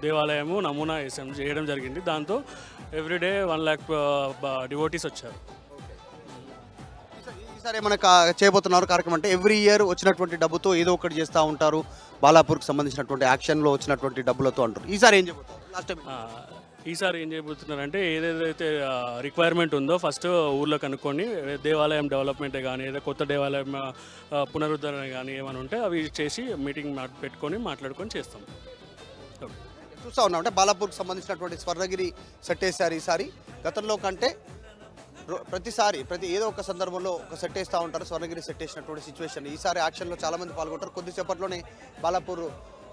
దేవాలయము నమూనా చేయడం జరిగింది. దాంతో ఎవ్రీడే 1 lakh డివోటీస్ వచ్చారు. ఈసారి ఏమైనా చేయబోతున్నారు కార్యక్రమం అంటే ఎవ్రీ ఇయర్ వచ్చినటువంటి డబ్బుతో ఏదో ఒకటి చేస్తూ ఉంటారు, బాలాపూర్కి సంబంధించినటువంటి యాక్షన్లో వచ్చినటువంటి డబ్బులతో అంటారు. ఈసారి ఏం చేయబోతున్నారు? లాస్ట్ టైం ఈసారి ఏం చేయబోతున్నారంటే ఏదైతే రిక్వైర్మెంట్ ఉందో ఫస్ట్ ఊర్లో కనుక్కొని దేవాలయం డెవలప్మెంటే కానీ ఏదో కొత్త దేవాలయం పునరుద్ధరణ కానీ ఏమైనా ఉంటే అవి చేసి మీటింగ్ పెట్టుకొని మాట్లాడుకొని చేస్తాం. చూస్తూ ఉన్నాం అంటే బాలాపూర్కి సంబంధించినటువంటి స్వర్ణగిరి సెట్ వేశారు. ఈసారి గతంలో కంటే ప్రతి ఏదో ఒక సందర్భంలో ఒక సెట్ వేస్తూ ఉంటారు, స్వర్ణగిరి సెట్ వేసినటువంటి సిచ్యువేషన్. ఈసారి యాక్షన్లో చాలామంది పాల్గొంటారు. కొద్దిసేపట్లోనే బాలాపూర్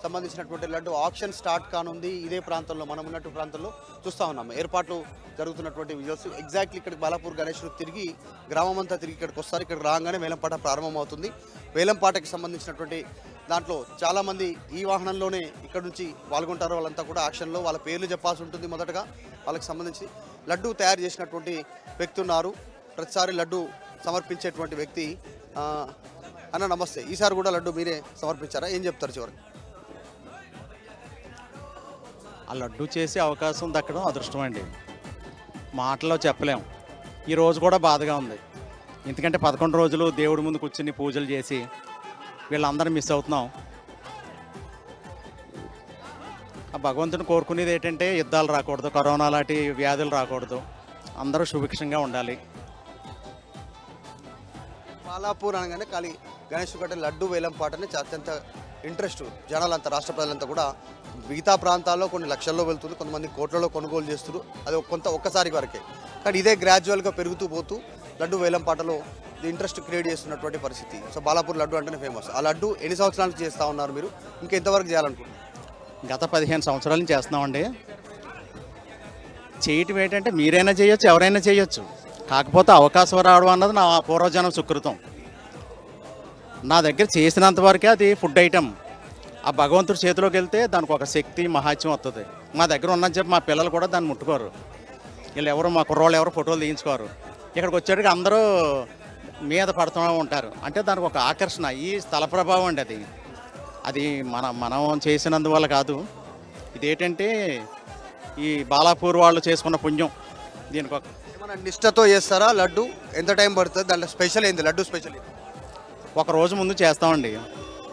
సంబంధించినటువంటి లడ్డు ఆప్షన్ స్టార్ట్ కానుంది. ఇదే ప్రాంతంలో మనం ఉన్నట్టు ప్రాంతంలో చూస్తూ ఉన్నాము ఏర్పాట్లు జరుగుతున్నటువంటి విజువల్స్. ఎగ్జాక్ట్లీ ఇక్కడికి బాలాపూర్ గణేశుడు తిరిగి గ్రామం అంతా తిరిగి ఇక్కడికి వస్తారు. ఇక్కడికి రాగానే వేలంపాట ప్రారంభమవుతుంది. వేలంపాటకి సంబంధించినటువంటి దాంట్లో చాలామంది ఈ వాహనంలోనే ఇక్కడ నుంచి పాల్గొంటారు. వాళ్ళంతా కూడా యాక్షన్లో వాళ్ళ పేర్లు చెప్పాల్సి ఉంటుంది. మొదటగా వాళ్ళకి సంబంధించి లడ్డు తయారు చేసినటువంటి వ్యక్తి ఉన్నారు. ప్రతిసారి లడ్డు సమర్పించేటువంటి వ్యక్తి. అన్న నమస్తే, ఈసారి కూడా లడ్డు మీరే సమర్పించారా? ఏం చెప్తారు చివరికి? ఆ లడ్డు చేసే అవకాశం దక్కడం అదృష్టం అండి, మాటల్లో చెప్పలేం. ఈరోజు కూడా బాధగా ఉంది, ఎందుకంటే 11 రోజులు దేవుడి ముందు కూర్చుని పూజలు చేసి వీళ్ళందరూ మిస్ అవుతున్నాం. ఆ భగవంతుని కోరుకునేది ఏంటంటే యుద్ధాలు రాకూడదు, కరోనా లాంటి వ్యాధులు రాకూడదు, అందరూ సుభిక్షంగా ఉండాలి. బాలాపూర్ అనగానే ఖాళీ గణేష్ కంటే లడ్డు వేలం పాటనే అత్యంత ఇంట్రెస్ట్ జనాలంతా, రాష్ట్ర ప్రజలంతా కూడా. మిగతా ప్రాంతాల్లో కొన్ని లక్షల్లో వెళ్తుంది, కొంతమంది కోట్లలో కొనుగోలు చేస్తారు, అది ఒక్కసారి వరకే. కానీ ఇదే గ్రాడ్యువల్గా పెరుగుతూ పోతూ లడ్డు వేలం పాటలో ఇంట్రెస్ట్ క్రియేట్ చేస్తున్నటువంటి పరిస్థితి. సో బాలాపూర్ లడ్డు అంటేనే ఫేమస్. ఆ లడ్డు ఎన్ని సంవత్సరాల నుంచి చేస్తూ ఉన్నారు మీరు? ఇంకెంతవరకు చేయాలనుకుంటున్నారు? గత 15 సంవత్సరాల నుంచి చేస్తున్నామండి. చేయటం ఏంటంటే మీరైనా చేయొచ్చు, ఎవరైనా చేయొచ్చు, కాకపోతే అవకాశం రావడం అన్నది నా పూర్వజన్మ సుకృతం. నా దగ్గర చేసినంత వరకే అది ఫుడ్ ఐటమ్. ఆ భగవంతుడి చేతిలోకి వెళ్తే దానికి ఒక శక్తి మహాత్యం వస్తుంది. మా దగ్గర ఉన్నని చెప్పి మా పిల్లలు కూడా దాన్ని ముట్టుకోరు. వీళ్ళు ఎవరు, మా కుర్రోళ్ళు ఎవరు ఫోటోలు తీయించుకోరు. ఇక్కడికి వచ్చేటికి అందరూ మీద పడుతూ ఉంటారు. అంటే దానికి ఒక ఆకర్షణ, ఈ స్థల ప్రభావం అండి. అది మనం చేసినందువల్ల కాదు. ఇదేంటంటే ఈ బాలాపూర్ వాళ్ళు చేసుకున్న పుణ్యం. దీనికి ఏమైనా నిష్టతో చేస్తారా లడ్డు? ఎంత టైం పడుతుంది? దాంట్లో స్పెషల్ ఏంది? లడ్డు స్పెషల్ ఒక రోజు ముందు చేస్తామండి,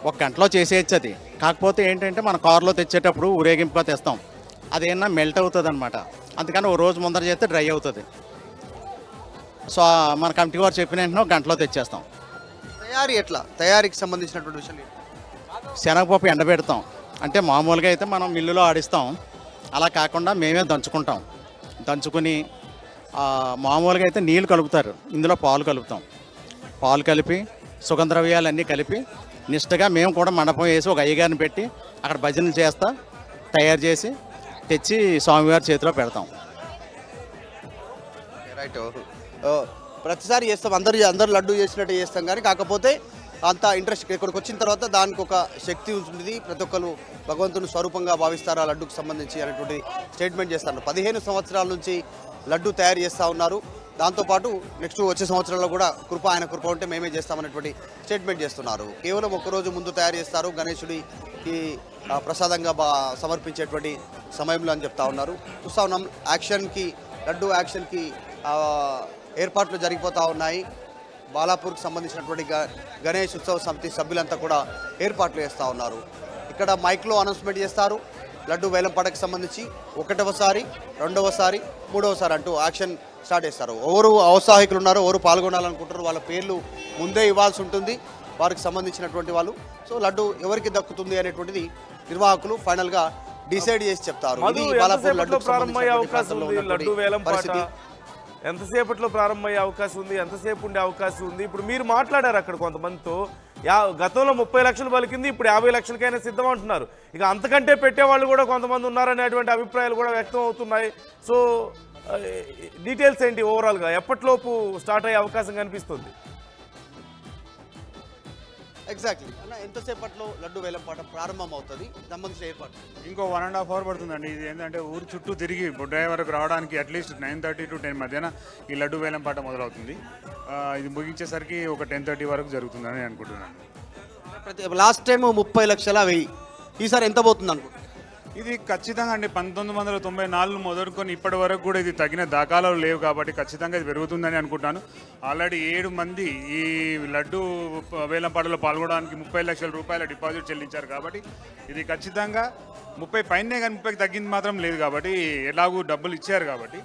1 గంటలో చేసేయచ్చు అది. కాకపోతే ఏంటంటే మన కారులో తెచ్చేటప్పుడు ఊరేగింపుగా తెస్తాం, అదేమన్నా మెల్ట్ అవుతుంది అనమాట. అందుకని 1 రోజు ముందర చేస్తే డ్రై అవుతుంది. సో మన కమిటీ వారు చెప్పిన వెంటనే 1 గంటలో తెచ్చేస్తాం. తయారీ ఎట్లా? తయారీకి సంబంధించినటువంటి విషయం శనగపప్పు ఎండబెడతాం. అంటే మామూలుగా అయితే మనం మిల్లులో ఆడిస్తాం, అలా కాకుండా మేమే దంచుకుంటాం. దంచుకుని మామూలుగా అయితే నీళ్ళు కలుపుతారు, ఇందులో పాలు కలుపుతాం. పాలు కలిపి సుగంధద్రవ్యాలన్నీ కలిపి నిష్టగా మేము కూడా మండపం వేసి ఒక అయ్యగారిని పెట్టి అక్కడ భజనలు చేస్తా తయారు చేసి తెచ్చి స్వామివారి చేతిలో పెడతాం. రైట్. ప్రతిసారి చేస్తాం, అందరు లడ్డు చేసినట్టు చేస్తాం. కానీ కాకపోతే అంత ఇంట్రెస్ట్ ఇక్కడికి వచ్చిన తర్వాత దానికి ఒక శక్తి ఉంటుంది. ప్రతి ఒక్కరు భగవంతుని స్వరూపంగా భావిస్తారు ఆ లడ్డుకు సంబంధించి అనేటువంటి స్టేట్మెంట్ చేస్తారు. 15 సంవత్సరాల నుంచి లడ్డు తయారు చేస్తూ ఉన్నారు. దాంతోపాటు నెక్స్ట్ వచ్చే సంవత్సరాల్లో కూడా ఆయన కృప ఉంటే మేమే చేస్తామనేటువంటి స్టేట్మెంట్ చేస్తున్నారు. కేవలం 1 రోజు ముందు తయారు చేస్తారు, గణేశుడికి ప్రసాదంగా సమర్పించేటువంటి సమయంలో అని చెప్తా ఉన్నారు. చూస్తూ ఉన్నాం లడ్డు యాక్షన్కి ఏర్పాట్లు జరిగిపోతూ ఉన్నాయి. బాలాపూర్కి సంబంధించినటువంటి గణేష్ ఉత్సవ సమితి సభ్యులంతా కూడా ఏర్పాట్లు చేస్తూ ఉన్నారు. ఇక్కడ మైక్లో అనౌన్స్మెంట్ చేస్తారు. లడ్డు వేలంపాటకు సంబంధించి 1వసారి, 2వసారి, 3వసారి అంటూ యాక్షన్ స్టార్ట్ చేస్తారు. ఎవరు ఔత్సాహికులు ఉన్నారో, ఎవరు పాల్గొనాలనుకుంటారో వాళ్ళ పేర్లు ముందే ఇవ్వాల్సి ఉంటుంది వారికి సంబంధించినటువంటి వాళ్ళు. సో లడ్డు ఎవరికి దక్కుతుంది అనేటువంటిది నిర్వాహకులు ఫైనల్గా డిసైడ్ చేసి చెప్తారు. ఇది బాలాపూర్ లడ్డు పరిస్థితి. ఎంతసేపట్లో ప్రారంభమయ్యే అవకాశం ఉంది, ఎంతసేపు ఉండే అవకాశం ఉంది? ఇప్పుడు మీరు మాట్లాడారు అక్కడ కొంతమందితో, గతంలో 30 లక్షలు పలికింది, ఇప్పుడు 50 లక్షలకైనా సిద్ధం అంటున్నారు. ఇక అంతకంటే పెట్టేవాళ్ళు కూడా కొంతమంది ఉన్నారనేటువంటి అభిప్రాయాలు కూడా వ్యక్తం అవుతున్నాయి. సో డీటెయిల్స్ ఏంటి ఓవరాల్గా? ఎప్పటిలోపు స్టార్ట్ అయ్యే అవకాశం కనిపిస్తుంది? ఎగ్జాక్ట్లీ అన్న, ఎంతసేపట్లో లడ్డు వేలంపాట ప్రారంభం అవుతుంది? సంబంధించిన ఏర్పాటు ఇంకో 1.5 అవర్ పడుతుందండి. ఇది ఏంటంటే ఊరు చుట్టూ తిరిగి బొడ్రాయి వరకు రావడానికి అట్లీస్ట్ 9:30 to 10 మధ్యన ఈ లడ్డు వేలంపాట మొదలవుతుంది. ఇది ముగించేసరికి ఒక 10:30 వరకు జరుగుతుందని అనుకుంటున్నాను. లాస్ట్ టైం 30 లక్షల 1000, ఈసారి ఎంత పోతుంది అనుకుంటున్నాను? ఇది ఖచ్చితంగా అండి 1994 మొదలుకొని ఇప్పటి వరకు కూడా ఇది తగిన దాఖలాలు లేవు కాబట్టి ఖచ్చితంగా ఇది పెరుగుతుందని అనుకుంటాను. ఆల్రెడీ 7 మంది ఈ లడ్డు వేలంపాటలో పాల్గొనడానికి 30 లక్షల రూపాయల డిపాజిట్ చెల్లించారు కాబట్టి ఇది ఖచ్చితంగా 30 పైనే కానీ 30కి తగ్గింది మాత్రం లేదు కాబట్టి ఎలాగూ డబ్బులు ఇచ్చారు కాబట్టి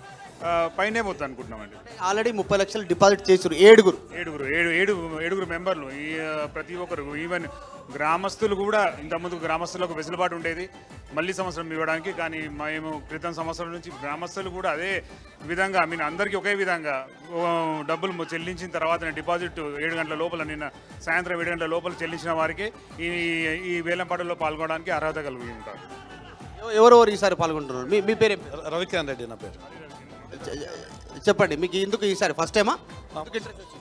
పైనే పోతుంది అనుకుంటున్నామండి. ఆల్రెడీ 30 లక్షలు డిపాజిట్ చేసారు ఏడుగురు మెంబర్లు ఈ ప్రతి ఒక్కరు ఈవెన్ గ్రామస్తులు కూడా ఇంతకుముందు గ్రామస్తులకు వెసులుబాటు ఉండేది మళ్ళీ సంవత్సరం ఇవ్వడానికి. కానీ మేము క్రితం సంవత్సరం నుంచి గ్రామస్తులు కూడా అదే విధంగా అందరికీ ఒకే విధంగా డబ్బులు చెల్లించిన తర్వాత డిపాజిట్ 7 గంటల లోపల నిన్న సాయంత్రం 7 గంటల లోపల చెల్లించిన వారికి ఈ వేలంపాటలో పాల్గొనడానికి అర్హత కలిగి ఉంటారు. ఎవరెవరు ఈసారి పాల్గొంటున్నారు? మీ పేరు రవికిరణ్ రెడ్డి నా పేరు. చెప్పండి, మీకు ఎందుకు ఈసారి ఫస్ట్ టైమా?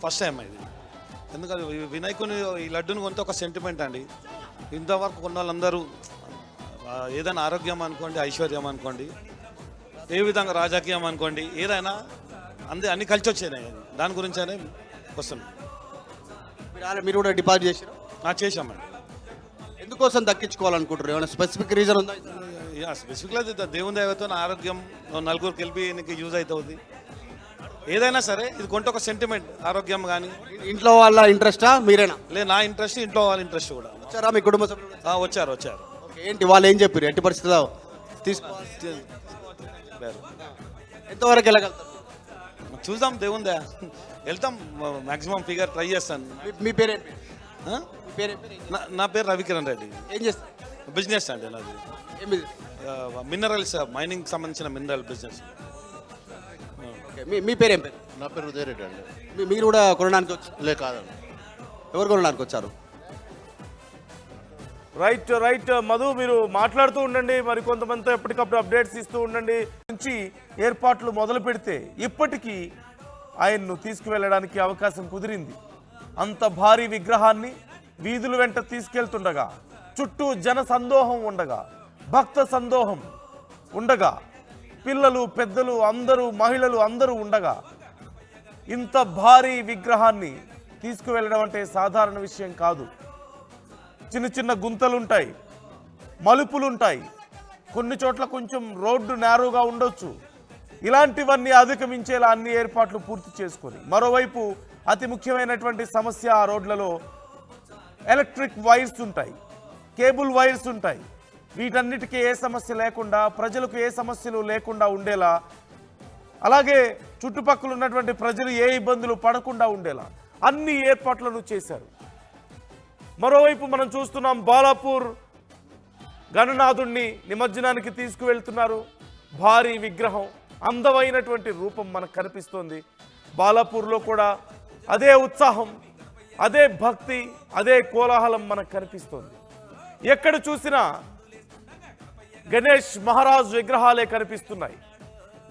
ఫస్ట్ టైం ఇది. ఎందుకంటే వినాయకుని ఈ లడ్డుని కొంత ఒక సెంటిమెంట్ అండి. ఇంతవరకు కొన్న వాళ్ళందరూ ఏదైనా ఆరోగ్యం అనుకోండి, ఐశ్వర్యం అనుకోండి, ఏ విధంగా రాజకీయం అనుకోండి, ఏదైనా అన్ని కలిసి వచ్చాయి. దాని గురించనే వస్తుంది. మీరు కూడా డిపాజిట్ చేశారు? చేశామండి. ఎందుకోసం దక్కించుకోవాలనుకుంటారు? ఏమైనా స్పెసిఫిక్ రీజన్ ఉందా? స్పెసిఫిక్గా దేవుని దైవతో ఆరోగ్యం నలుగురికి వెళ్ళి నీకు యూజ్ అవుతుంది. ఏదైనా సరే ఇది కొంత ఒక సెంటిమెంట్. ఆరోగ్యం కానీ ఇంట్లో వాళ్ళ ఇంట్రెస్టా మీరేనా? లేదు, నా ఇంట్రెస్ట్, ఇంట్లో వాళ్ళ ఇంట్రెస్ట్ కూడా. వచ్చారా మీ కుటుంబ సభ్యులు? వచ్చారు. ఓకే, ఏంటి వాళ్ళు ఏం చెప్పారు? ఎట్టి పరిస్థితుల్లో తీసుకోవాలి, ఎంతవరకు వెళ్ళగలుగుతారు? చూద్దాం, దేవుందా వెళ్తాం. మాక్సిమం ఫిగర్ ట్రై చేస్తాను. మీ పేరేంటి? నా పేరు రవికిరణ్ రెడ్డి. ఏం చేస్తారు? బిజినెస్ అండి నాది. మినరల్స్, మైనింగ్ సంబంధించిన మినరల్ బిజినెస్. మీ పేరేం పేరు? నా పేరు ఉదయరెడ్డి అండి. మీరు కూడా కొనడానికి వచ్చి కాదండి. ఎవరు కొనడానికి వచ్చారు? రైట్ మధు, మీరు మాట్లాడుతూ ఉండండి. మరి కొంతమందితో ఎప్పటికప్పుడు అప్డేట్స్ ఇస్తూ ఉండండి. నుంచి ఏర్పాట్లు మొదలు పెడితే ఇప్పటికీ ఆయన్ను తీసుకువెళ్ళడానికి అవకాశం కుదిరింది. అంత భారీ విగ్రహాన్ని వీధుల వెంట తీసుకెళ్తుండగా, చుట్టూ జన సందోహం ఉండగా, భక్త సందోహం ఉండగా, పిల్లలు పెద్దలు అందరూ, మహిళలు అందరూ ఉండగా ఇంత భారీ విగ్రహాన్ని తీసుకువెళ్ళడం అంటే సాధారణ విషయం కాదు. చిన్న చిన్న గుంతలుంటాయి, మలుపులుంటాయి, కొన్ని చోట్ల కొంచెం రోడ్డు నేరోగా ఉండొచ్చు. ఇలాంటివన్నీ అధిగమించేలా అన్ని ఏర్పాట్లు పూర్తి చేసుకొని, మరోవైపు అతి ముఖ్యమైనటువంటి సమస్య ఆ రోడ్లలో ఎలక్ట్రిక్ వైర్స్ ఉంటాయి, కేబుల్ వైర్స్ ఉంటాయి. వీటన్నిటికీ ఏ సమస్య లేకుండా, ప్రజలకు ఏ సమస్యలు లేకుండా ఉండేలా, అలాగే చుట్టుపక్కల ఉన్నటువంటి ప్రజలు ఏ ఇబ్బందులు పడకుండా ఉండేలా అన్ని ఏర్పాట్లను చేశారు. మరోవైపు మనం చూస్తున్నాం, బాలాపూర్ గణనాథుణ్ణి నిమజ్జనానికి తీసుకువెళ్తున్నారు. భారీ విగ్రహం, అందమైనటువంటి రూపం మనకు కనిపిస్తోంది. బాలాపూర్లో కూడా అదే ఉత్సాహం, అదే భక్తి, అదే కోలాహలం మనకు కనిపిస్తోంది. ఎక్కడ చూసినా గణేష్ మహారాజ్ విగ్రహాలే కనిపిస్తున్నాయి.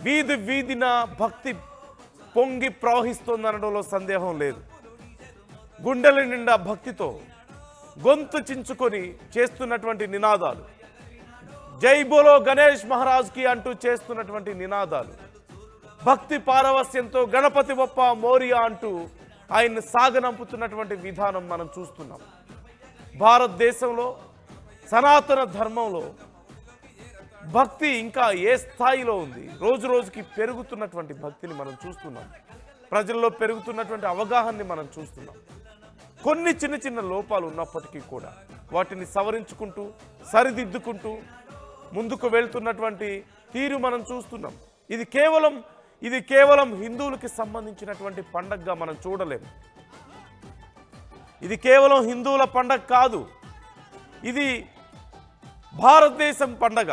వీధి వీధిన భక్తి పొంగి ప్రవహిస్తోందనడంలో సందేహం లేదు. గుండెల నిండా భక్తితో గొంతు చించుకొని చేస్తున్నటువంటి నినాదాలు, జై బోలో గణేష్ మహారాజ్కి అంటూ చేస్తున్నటువంటి నినాదాలు, భక్తి పారవస్యంతో గణపతి బప్ప మోరియా అంటూ ఆయన్ని సాగనంపుతున్నటువంటి విధానం మనం చూస్తున్నాం. భారతదేశంలో సనాతన ధర్మంలో భక్తి ఇంకా ఏ స్థాయిలో ఉంది? రోజు రోజుకి పెరుగుతున్నటువంటి భక్తిని మనం చూస్తున్నాం. ప్రజల్లో పెరుగుతున్నటువంటి అవగాహనని మనం చూస్తున్నాం. కొన్ని చిన్న చిన్న లోపాలు ఉన్నప్పటికీ కూడా వాటిని సవరించుకుంటూ, సరిదిద్దుకుంటూ ముందుకు వెళ్తున్నటువంటి తీరు మనం చూస్తున్నాం. ఇది కేవలం హిందువులకి సంబంధించినటువంటి పండగగా మనం చూడలేము. ఇది కేవలం హిందువుల పండగ కాదు, ఇది భారతదేశం పండగ.